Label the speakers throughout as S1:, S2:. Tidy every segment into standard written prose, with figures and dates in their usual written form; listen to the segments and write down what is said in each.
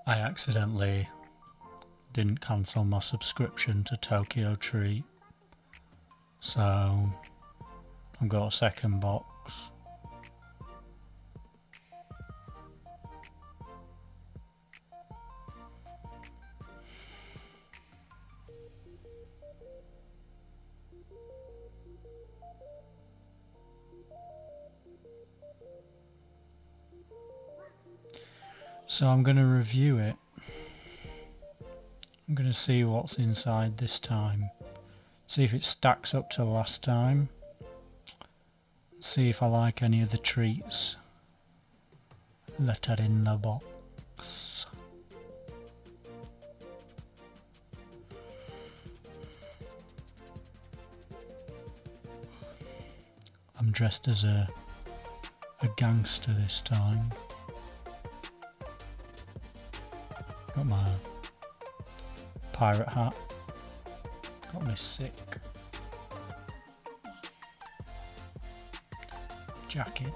S1: I accidentally didn't cancel my subscription to Tokyo Treat, so I've got a second box. So I'm going to review it. I'm going to see what's inside this time. See if it stacks up to last time. See if I like any of the treats that are in the box. I'm dressed as a gangster this time. Got my pirate hat. Got my sick jacket.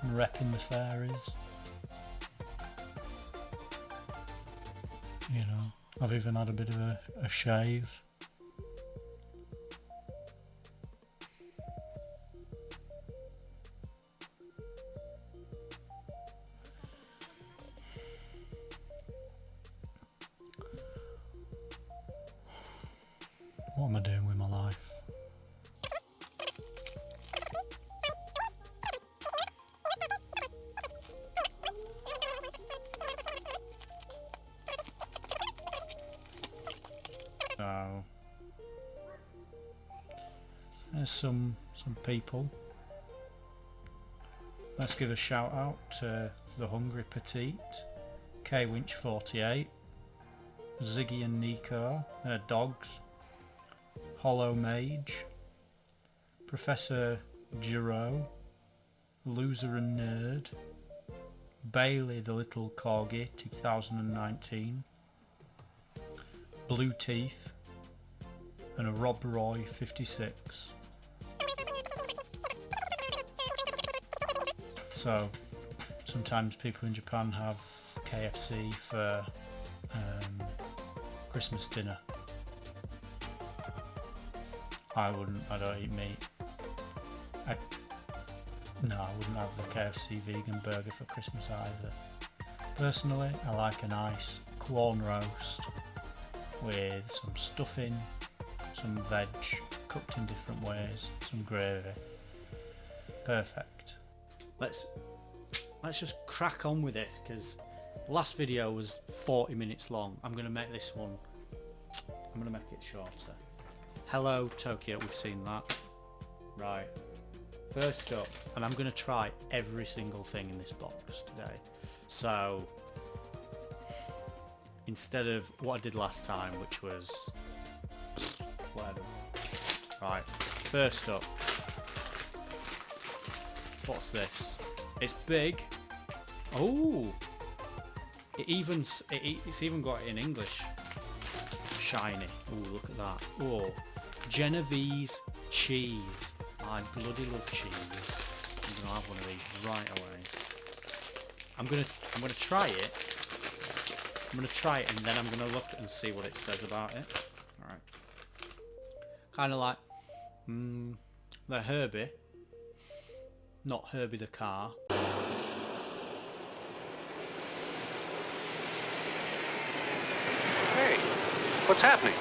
S1: I'm repping the fairies. You know, I've even had a bit of a shave. What am I doing with my life? So there's some people. Let's give a shout out to the Hungry Petite, K Winch 48, Ziggy and Nico, their dogs, Hollow Mage, Professor Giro, Loser and Nerd, Bailey the Little Corgi 2019, Blue Teeth, and a Rob Roy 56. So sometimes people in Japan have KFC for Christmas dinner. I wouldn't, I don't eat meat. I wouldn't have the KFC vegan burger for Christmas either. Personally, I like a nice corn roast with some stuffing, some veg cooked in different ways, some gravy. Perfect. Let's just crack on with this, because last video was 40 minutes long. I'm going to make this one, I'm going to make it shorter. Hello Tokyo, we've seen that. Right, first up, and I'm going to try every single thing in this box today. So instead of what I did last time, which was whatever. Right, first up, what's this? It's big. Oh, it's even got it in English. Shiny. Oh, look at that. Oh, Genovese cheese. I bloody love cheese. I'm gonna have one of these right away. I'm gonna try it. I'm gonna try it, and then I'm gonna look and see what it says about it. All right. Kind of like the Herbie, not Herbie the car.
S2: Hey, what's happening?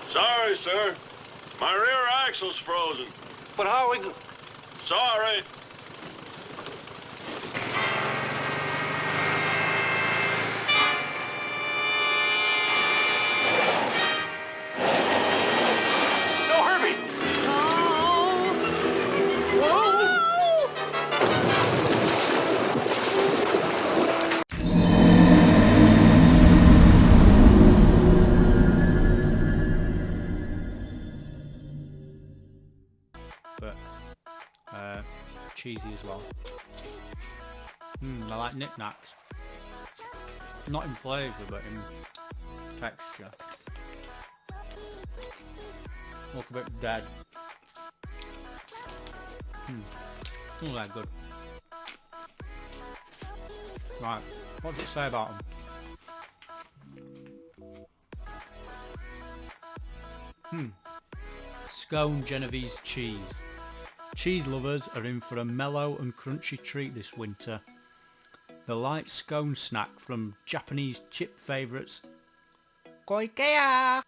S3: Sorry, sir. My rear axle's frozen.
S2: But how are we...
S3: Sorry.
S2: No, Herbie!
S1: But cheesy as well. I like knickknacks. Not in flavour, but in texture. Look a bit dead. Not that good. Right, what does it say about them? Scone Genovese cheese. Cheese lovers are in for a mellow and crunchy treat this winter. The light scone snack from Japanese chip favourites Koikea!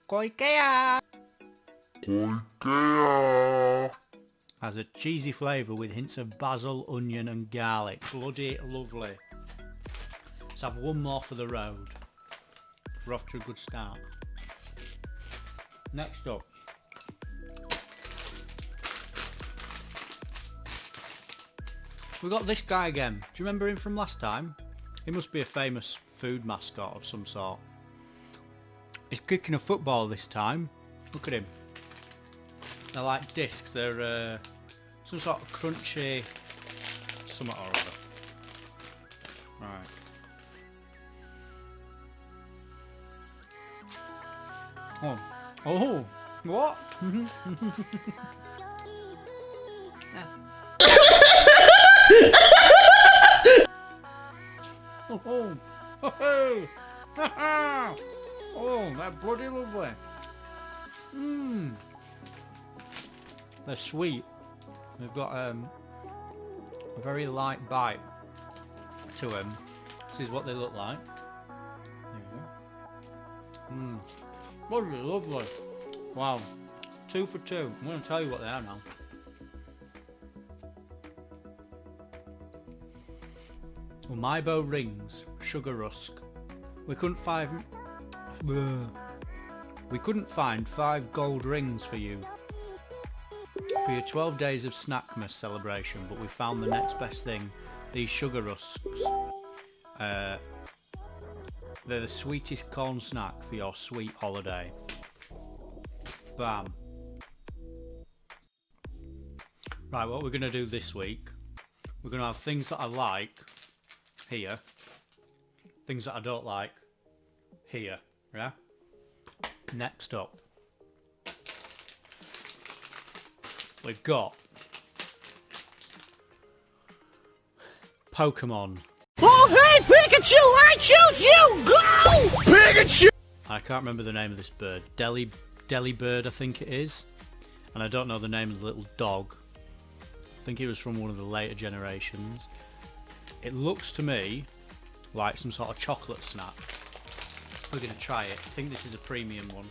S1: Koikea! Koikea! Has a cheesy flavour with hints of basil, onion and garlic. Bloody lovely. Let's have one more for the road. We're off to a good start. Next up. We got this guy again. Do you remember him from last time? He must be a famous food mascot of some sort. He's kicking a football this time. Look at him. They're like discs. They're some sort of crunchy something or other. Right. Oh. Oh. What? Oh, oh, oh, oh, they're bloody lovely. They're sweet. They've got a very light bite to them. This is what they look like. There you go. Bloody lovely. Wow. 2 for 2. I'm going to tell you what they are now. Umaibo rings, sugar rusk. We couldn't find 5 gold rings for you for your 12 days of Snackmas celebration, but we found the next best thing. These sugar rusks. They're the sweetest corn snack for your sweet holiday. Bam. Right, what we're going to do this week, we're going to have things that I like here, things that I don't like here, yeah? Next up, we've got Pokemon.
S4: Oh hey Pikachu, I choose you! Go! Pikachu!
S1: I can't remember the name of this bird. Delibird I think it is. And I don't know the name of the little dog. I think it was from one of the later generations. It looks to me like some sort of chocolate snack. We're going to try it. I think this is a premium one,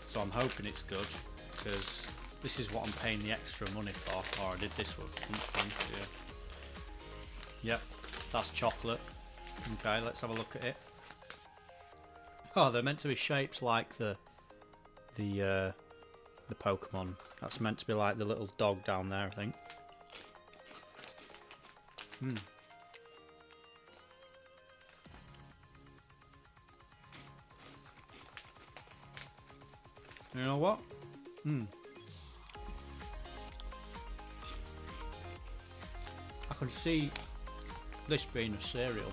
S1: so I'm hoping it's good, because this is what I'm paying the extra money for. Or I did this one. Yeah. Yep, that's chocolate. Okay, let's have a look at it. Oh, they're meant to be shapes like the Pokemon. That's meant to be like the little dog down there, I think. You know what? I can see this being a cereal.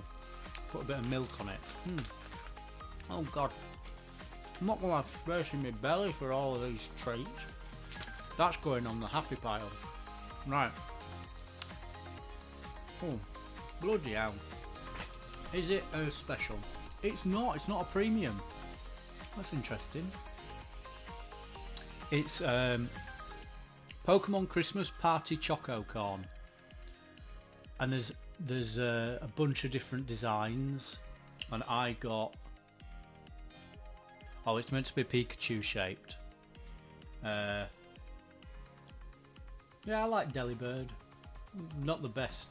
S1: Put a bit of milk on it. Oh god. I'm not going to have space in my belly for all of these treats. That's going on the happy pile. Right. Oh, bloody hell. Is it a special? It's not a premium. That's interesting. It's Pokemon Christmas Party Choco Corn, and there's a bunch of different designs, and I got, oh, it's meant to be Pikachu shaped. Yeah, I like Delibird. Not the best,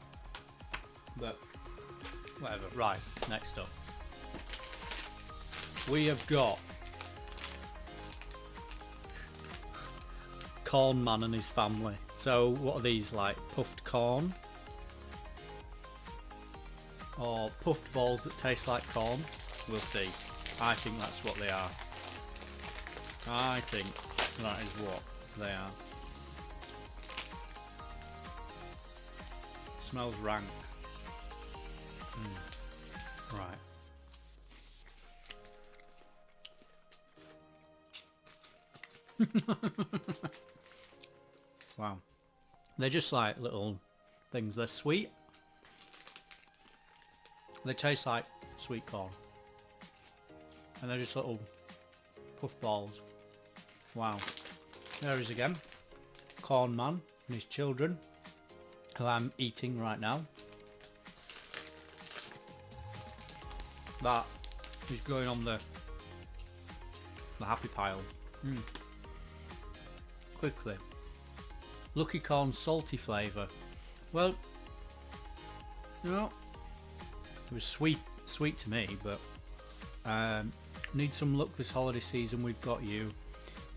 S1: but whatever. Right, next up we have got Corn Man and his family. So what are these, like puffed corn? Or puffed balls that taste like corn? We'll see. I think that's what they are. I think that is what they are. Smells rank. Right. Wow. They're just like little things. They're sweet. They taste like sweet corn. And they're just little puff balls. Wow. There he is again. Corn Man and his children, who I'm eating right now. That is going on the happy pile. Quickly. Lucky Corn salty flavour. Well, you know, it was sweet to me, but need some luck this holiday season. We've got you.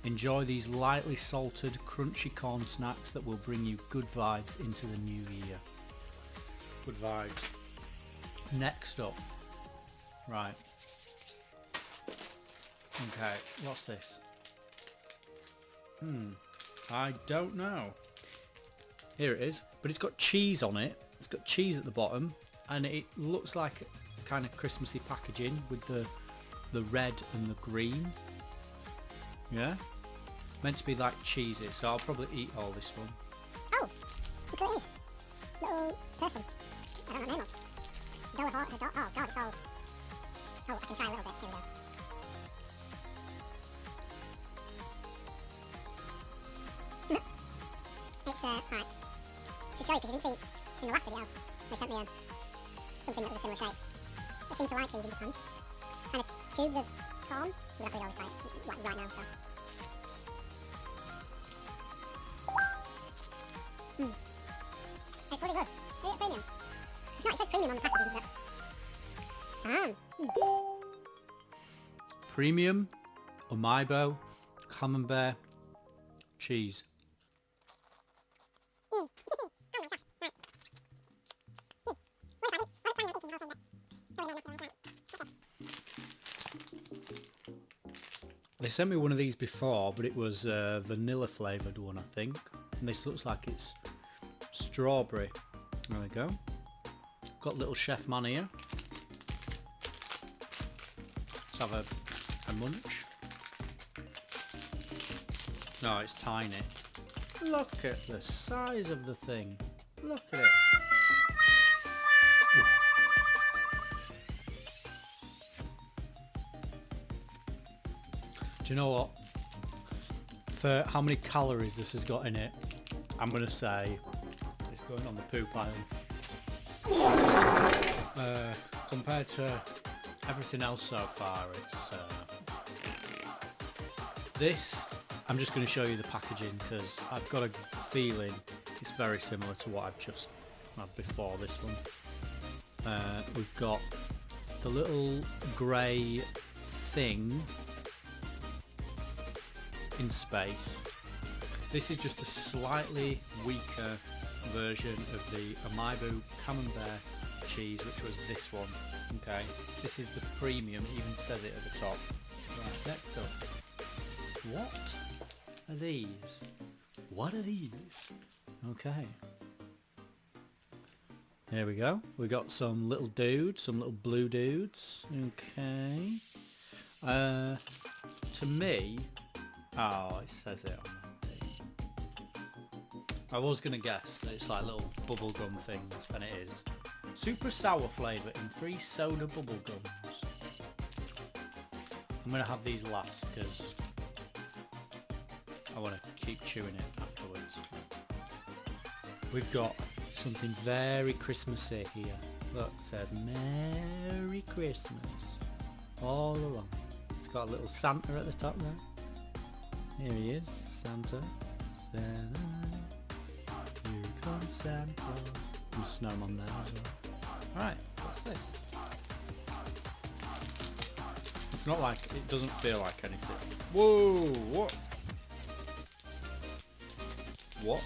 S1: Enjoy these lightly salted, crunchy corn snacks that will bring you good vibes into the new year. Good vibes. Next up. Right. Okay, what's this? I don't know. Here it is, but it's got cheese on it. It's got cheese at the bottom, and it looks like kind of Christmassy packaging with the red and the green. Yeah, meant to be like cheesy, so I'll probably eat all this one.
S5: Oh, look at this little person. I don't know the name of. Oh god, it's all. Oh, I can try a little bit. Here we go. It's right. Should show you because you didn't see in the last video. They sent me something that was a similar shape. They seem to like these in Japan. Kind of tubes of corn. We'll have to read all this like right now, so. It's really good. Is it premium? No, it says premium on the packaging, but.
S1: Premium, Umaibo, Camembert, cheese. They sent me one of these before, but it was a vanilla flavoured one, I think. And this looks like it's strawberry. There we go. Got little chef man here. Let's have a munch. No, it's tiny. Look at the size of the thing. Look at it. Ooh. Do you know what? For how many calories this has got in it, I'm going to say it's going on the poo pile. Compared to everything else so far, it's this. I'm just going to show you the packaging because I've got a feeling it's very similar to what I've just had before this one. We've got the little grey thing in space. This is just a slightly weaker version of the Umaibo Camembert cheese, which was this one. Okay, this is the premium, it even says it at the top. Right, next up. What are these? What are these? Okay. There we go. We got some little dudes, some little blue dudes. Okay. To me, oh, it says it on the thing. I was going to guess that it's like little bubblegum things, and it is. Super sour flavour in 3 soda bubble gums. I'm going to have these last because I want to keep chewing it afterwards. We've got something very Christmassy here. Look, it says Merry Christmas all along. It's got a little Santa at the top there. Here he is, Santa. Santa. Here comes Santa Claus. And snowman there as well. Alright, what's this? It's not like, it doesn't feel like anything. Whoa, what? What?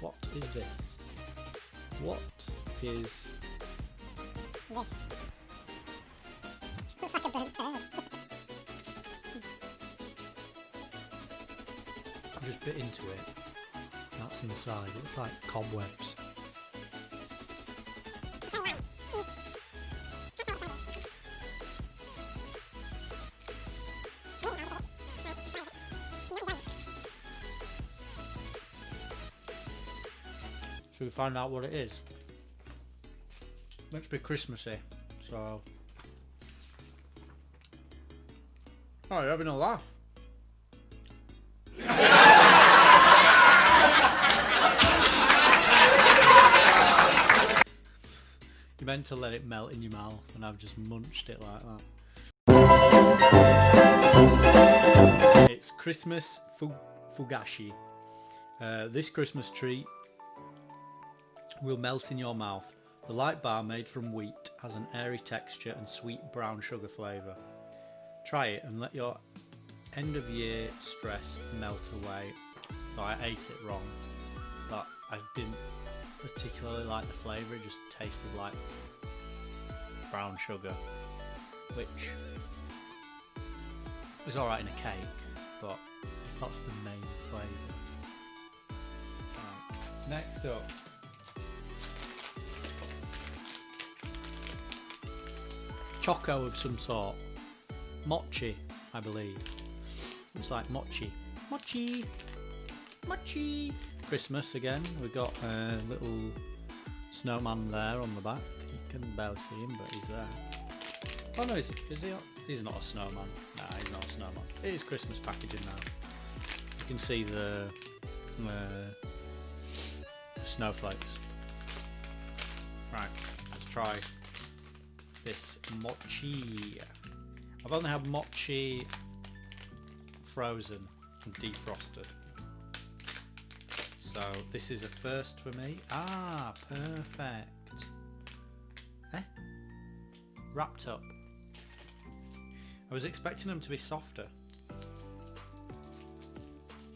S1: What is this? What is...
S5: This. Looks like a burnt turd.
S1: I just bit into it. That's inside. It's like cobwebs. Should we find out what it is? Meant to be Christmassy, so... Oh, you're having a laugh. You meant to let it melt in your mouth, and I've just munched it like that. It's Christmas fugashi. This Christmas treat will melt in your mouth. The light bar made from wheat has an airy texture and sweet brown sugar flavour. Try it and let your end of year stress melt away. So I ate it wrong, but I didn't particularly like the flavour, it just tasted like brown sugar, which is alright in a cake, but if that's the main flavour. Right. Next up, choco of some sort. Mochi, I believe. It's like mochi. Mochi! Mochi! Christmas again. We've got a little snowman there on the back. You can barely see him, but he's there. Oh no, is he? He's not a snowman. Nah, he's not a snowman. It is Christmas packaging now. You can see the snowflakes. Right, let's try this mochi. I've only had mochi frozen and defrosted. So this is a first for me. Ah, perfect. Eh? Wrapped up. I was expecting them to be softer.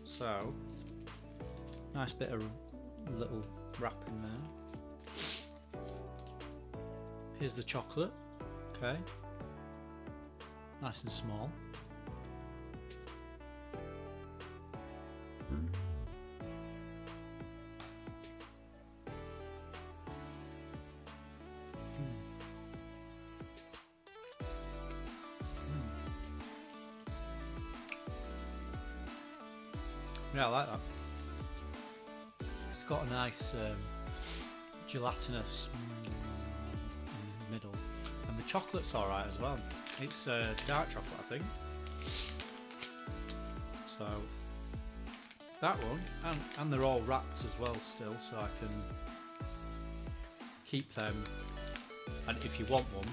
S1: So, nice bit of little wrap in there. Here's the chocolate. Okay. Nice and small. Yeah, I like that. It's got a nice gelatinous in the middle, and the chocolate's alright as well. It's dark chocolate, I think. So that one, and they're all wrapped as well still, so I can keep them. And if you want one,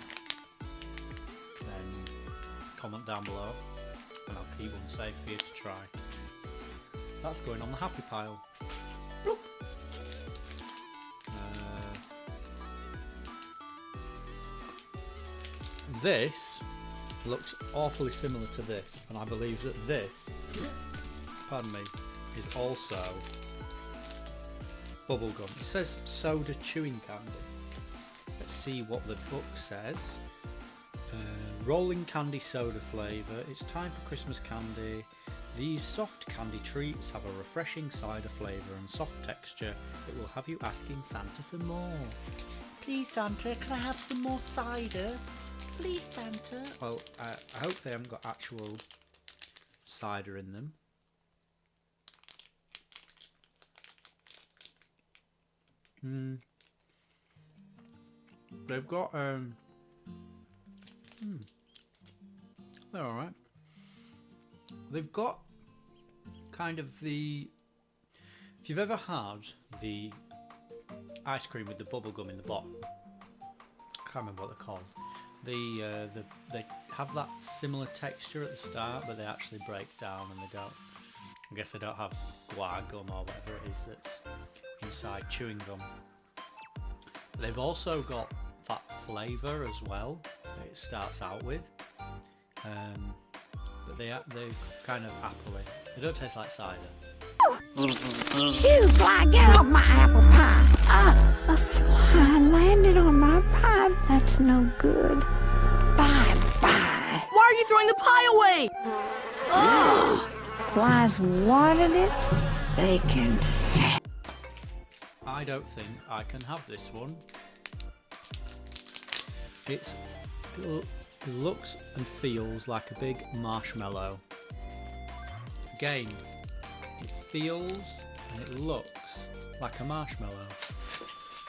S1: then comment down below, and I'll keep one safe for you to try. That's going on the happy pile. Bloop. This looks awfully similar to this, and I believe that this, pardon me, is also bubblegum. It says soda chewing candy. Let's see what the book says. Rolling candy soda flavour. It's time for Christmas candy. These soft candy treats have a refreshing cider flavour and soft texture that will have you asking Santa for more. Please Santa, can I have some more cider? Please Santa. Well, I hope they haven't got actual cider in them. They've got they're alright. They've got kind of the, if you've ever had the ice cream with the bubble gum in the bottom, I can't remember what they're called. They have that similar texture at the start, but they actually break down, and they don't. I guess they don't have guar gum or whatever it is that's inside chewing gum. They've also got that flavour as well that it starts out with, but they kind of appley. They don't taste like cider.
S4: Shoo, fly, get off my apple pie. A fly landed on my pie. That's no good. Bye-bye.
S6: Why are you throwing the pie away?
S4: Ugh. Flies wanted it. They can have.
S1: I don't think I can have this one. It looks and feels like a big marshmallow. Again, it feels and it looks like a marshmallow.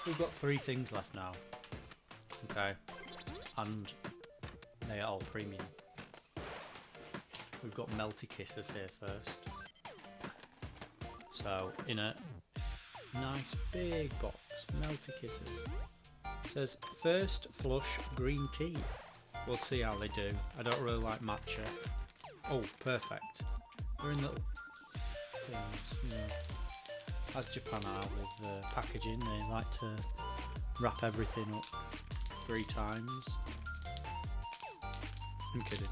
S1: We've got 3 things left now. Okay. And they are all premium. We've got Melty Kisses here first. So, in a nice big box, Melty Kisses. It says, first flush green tea. We'll see how they do. I don't really like matcha. Oh, perfect. They're in little things, you know. As Japan are with packaging, they like to wrap everything up 3 times. I'm kidding.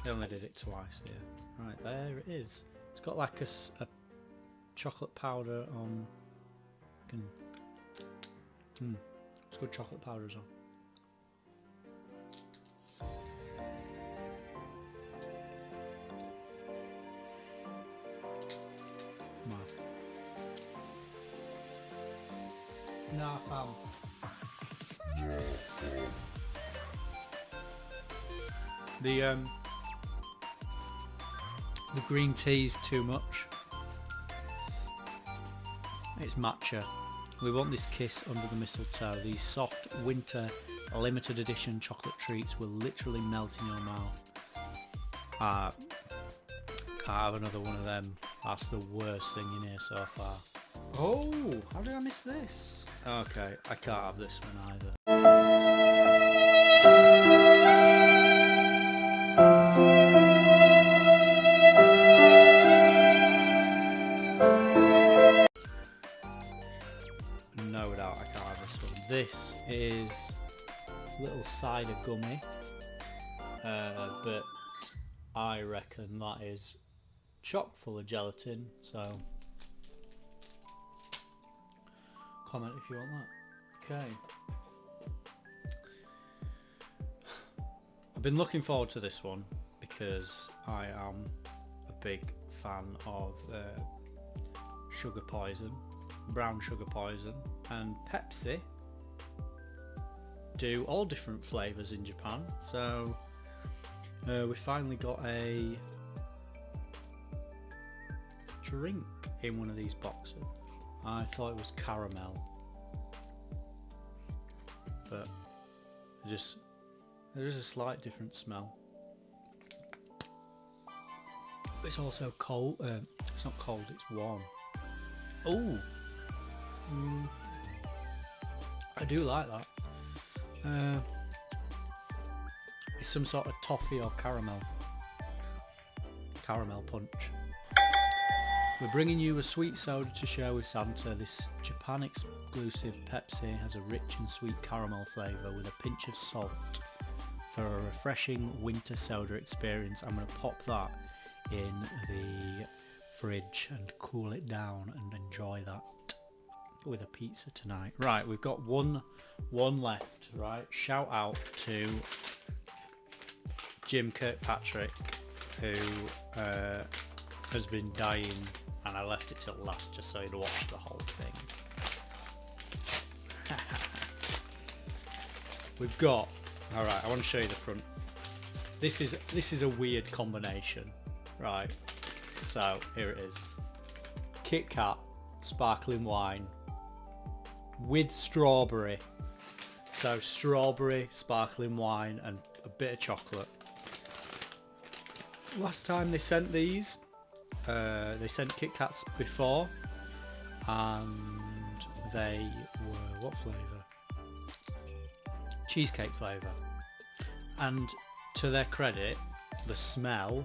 S1: They only did it twice here. Right, there it is. It's got like a chocolate powder on. It's good chocolate powder as well. No, I found. The green tea's too much. It's matcha. We want this kiss under the mistletoe. These soft winter limited edition chocolate treats will literally melt in your mouth. Can't have another one of them. That's the worst thing in here so far. Oh, how did I miss this? Okay, I can't have this one either. No doubt I can't have this one. This is little cider gummy, but I reckon that is chock full of gelatin, so comment if you want that. Okay. I've been looking forward to this one because I am a big fan of sugar poison, brown sugar poison, and Pepsi do all different flavours in Japan, so we finally got a drink in one of these boxes. I thought it was caramel, but there's a slight different smell. It's also cold. It's not cold, it's warm. Oh, I do like that. It's some sort of toffee or caramel punch. We're bringing you a sweet soda to share with Santa. This Japan exclusive Pepsi has a rich and sweet caramel flavour with a pinch of salt. For a refreshing winter soda experience, I'm going to pop that in the fridge and cool it down and enjoy that with a pizza tonight. Right, we've got one left, right? Shout out to Jim Kirkpatrick, who has been dying, and I left it till last just so he'd watch the whole thing. We've got, alright, I want to show you the front. This is a weird combination, right? So here it is. Kit Kat sparkling wine with strawberry. So strawberry, sparkling wine, and a bit of chocolate. Last time they sent these, they sent Kit Kats before, and they were what flavour? Cheesecake flavour. And to their credit, the smell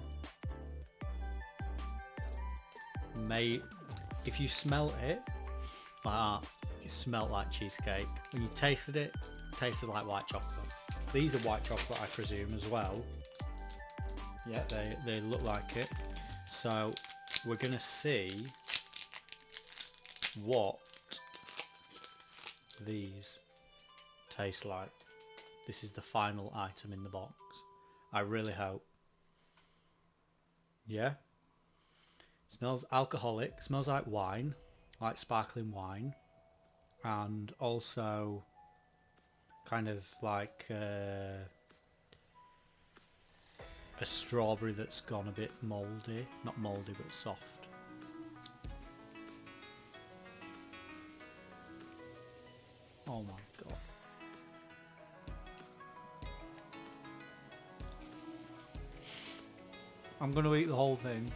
S1: if you smelt it like that, it smelt like cheesecake. When you tasted it, it tasted like white chocolate. These are white chocolate, I presume, as well. Yeah, they look like it. So we're gonna see what these taste like. This is the final item in the box. I really hope. Yeah. Smells alcoholic, smells like wine, like sparkling wine, and also kind of like a strawberry that's gone a bit mouldy. Not mouldy, but soft. Oh my god. I'm going to eat the whole thing.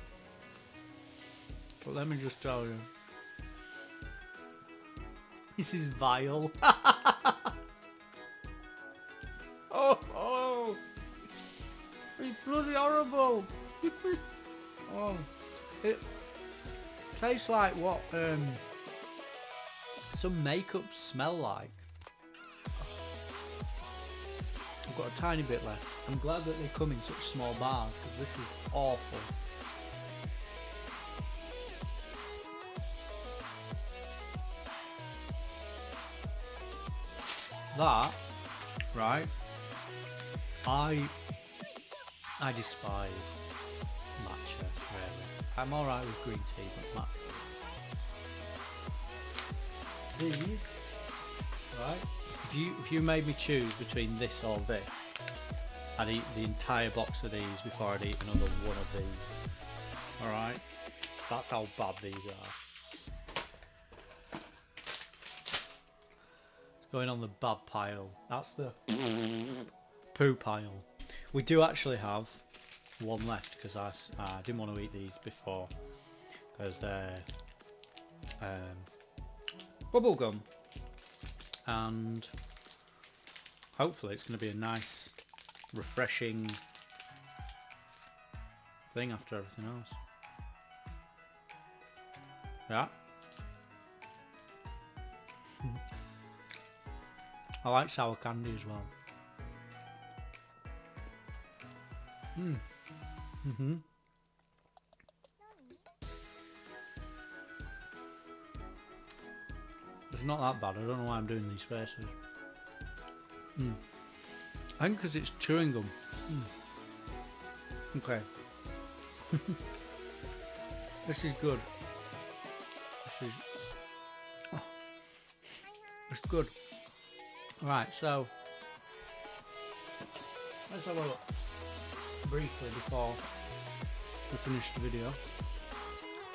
S1: But let me just tell you. This is vile. Oh! It's bloody horrible! Oh. It tastes like what some makeup smell like. I've got a tiny bit left. I'm glad that they come in such small bars because this is awful. That, right? I despise matcha, really. I'm alright with green tea, but matcha. These, right? If you made me choose between this or this, I'd eat the entire box of these before I'd eat another one of these. Alright? That's how bad these are. It's going on the bad pile. That's the poo pile. We do actually have one left because I didn't want to eat these before because they're bubblegum, and hopefully it's going to be a nice refreshing thing after everything else. Yeah. I like sour candy as well. It's not that bad. I don't know why I'm doing these faces. I think because it's chewing gum. Okay. This is good. It's good. Right, so let's have a look briefly before we finish the video.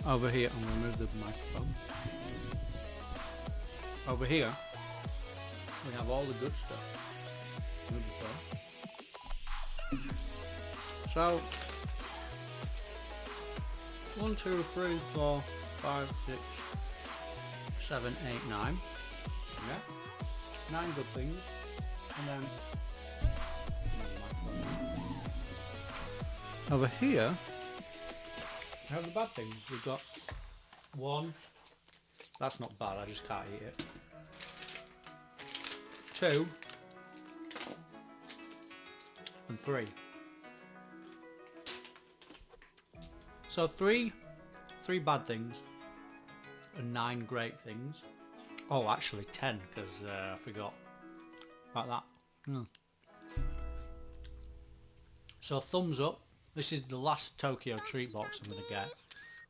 S1: Over here, I'm going to move the microphone. Over here, we have all the good stuff. So, 1, 2, 3, 4, 5, 6, 7, 8, 9. Yeah. 9 good things. And then over here we have the bad things. We've got 1. That's not bad, I just can't eat it. 2 and 3. So 3 bad things and 9 great things. Oh, actually 10 because I forgot like that. So thumbs up. This is the last Tokyo treat box I'm going to get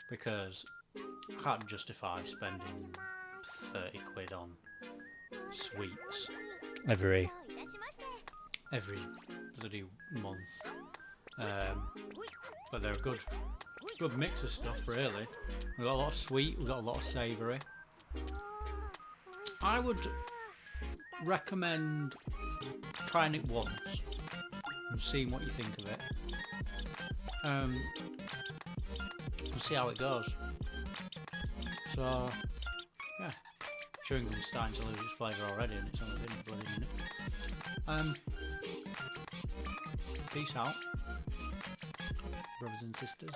S1: because I can't justify spending 30 quid on sweets every bloody month. But they're a good mix of stuff really. We've got a lot of sweet, we've got a lot of savoury. I would recommend trying it once and seeing what you think of it. And see how it goes. So yeah, chewing gum's starting to lose its flavour already and it's only been a bloody minute. Peace out, brothers and sisters.